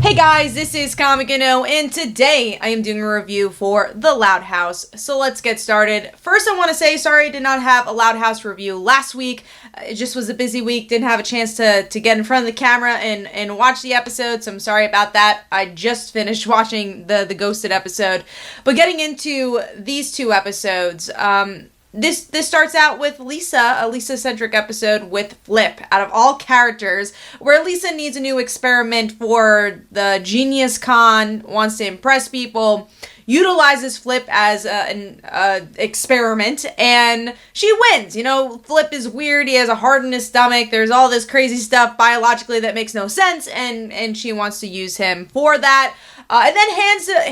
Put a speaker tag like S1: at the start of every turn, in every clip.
S1: Hey guys, this is Comic Uno, and today I am doing a review for The Loud House. So let's get started. First, I want to say sorry I did not have a Loud House review last week. It just was a busy week, didn't have a chance to get in front of the camera and watch the episode, so I'm sorry about that. I just finished watching the Ghosted episode. But getting into these two episodes, This starts out with Lisa, a Lisa-centric episode with Flip, out of all characters, where Lisa needs a new experiment for the Genius Con, wants to impress people, utilizes Flip as an experiment, and she wins. You know, Flip is weird, he has a heart in his stomach, there's all this crazy stuff biologically that makes no sense, and she wants to use him for that, and then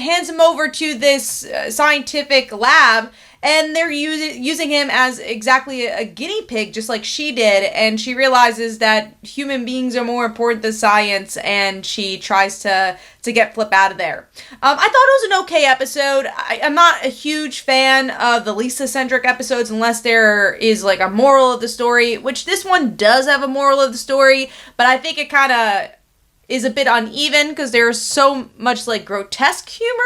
S1: hands him over to this scientific lab. And they're using him as exactly a guinea pig, just like she did. And she realizes that human beings are more important than science, and she tries to get Flip out of there. I thought it was an okay episode. I'm not a huge fan of the Lisa-centric episodes unless there is like a moral of the story, which this one does have a moral of the story, but I think it kind of is a bit uneven because there's so much like grotesque humor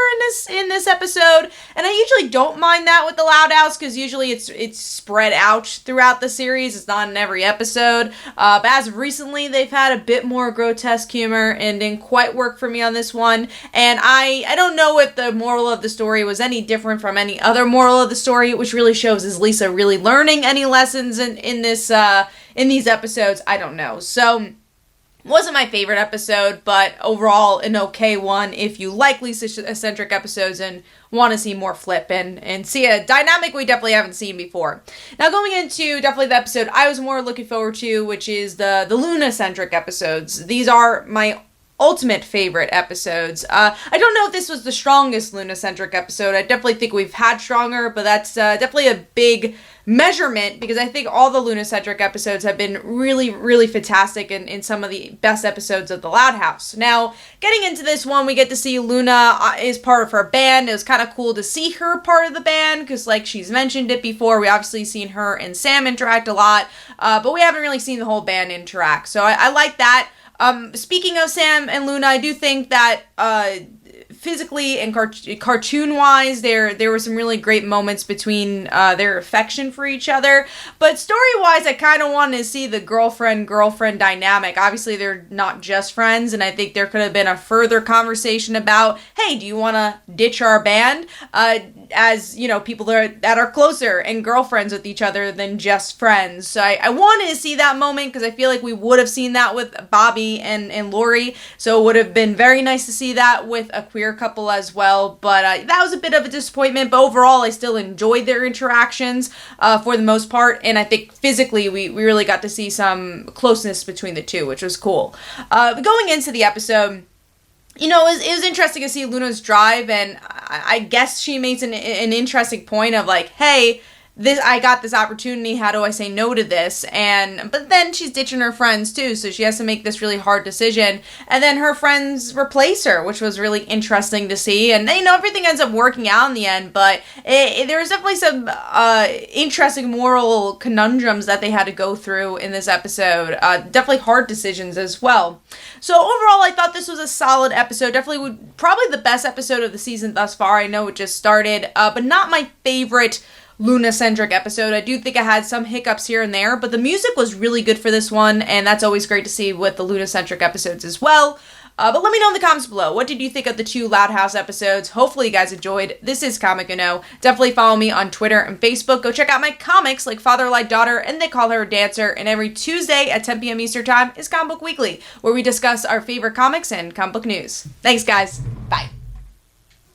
S1: in this episode, and I usually don't mind that with The Loud House because usually it's spread out throughout the series. It's not in every episode, but as of recently they've had a bit more grotesque humor and didn't quite work for me on this one. And I don't know if the moral of the story was any different from any other moral of the story, which really shows is Lisa really learning any lessons in these episodes. I don't know. So wasn't my favorite episode, but overall an okay one if you like Lisa-centric episodes and want to see more Flip and see a dynamic we definitely haven't seen before. Now going into definitely the episode I was more looking forward to, which is the Luna-centric episodes. These are my ultimate favorite episodes. I don't know if this was the strongest Luna-centric episode. I definitely think we've had stronger, but that's definitely a big measurement because I think all the Luna-centric episodes have been really, really fantastic in some of the best episodes of The Loud House. Now, getting into this one, we get to see Luna is part of her band. It was kind of cool to see her part of the band because, like she's mentioned it before, we obviously seen her and Sam interact a lot, but we haven't really seen the whole band interact. So I like that. Speaking of Sam and Luna, I do think that physically and cartoon-wise, there were some really great moments between their affection for each other. But story-wise, I kind of wanted to see the girlfriend dynamic. Obviously, they're not just friends, and I think there could have been a further conversation about, hey, do you want to ditch our band? As, you know, people that are closer and girlfriends with each other than just friends. So I wanted to see that moment because I feel like we would have seen that with Bobby and Lori. So it would have been very nice to see that with a queer couple as well. But that was a bit of a disappointment. But overall, I still enjoyed their interactions for the most part. And I think physically we really got to see some closeness between the two, which was cool. Going into the episode, you know, it was interesting to see Luna's drive, and I guess she makes an interesting point of like, hey, I got this opportunity, how do I say no to this? But then she's ditching her friends too, so she has to make this really hard decision. And then her friends replace her, which was really interesting to see. And, you know, everything ends up working out in the end, but there was definitely some interesting moral conundrums that they had to go through in this episode. Definitely hard decisions as well. So overall, I thought this was a solid episode. Definitely probably the best episode of the season thus far. I know it just started, but not my favorite Luna-centric episode. I do think I had some hiccups here and there, but the music was really good for this one, and that's always great to see with the Luna-centric episodes as well. But let me know in the comments below, what did you think of the two Loud House episodes? Hopefully you guys enjoyed. This is Comic Uno. Definitely follow me on Twitter and Facebook. Go check out my comics like Father Like Daughter and They Call Her a Dancer. And every Tuesday at 10 p.m. Eastern Time is Comic Book Weekly, where we discuss our favorite comics and comic book news. Thanks, guys. Bye.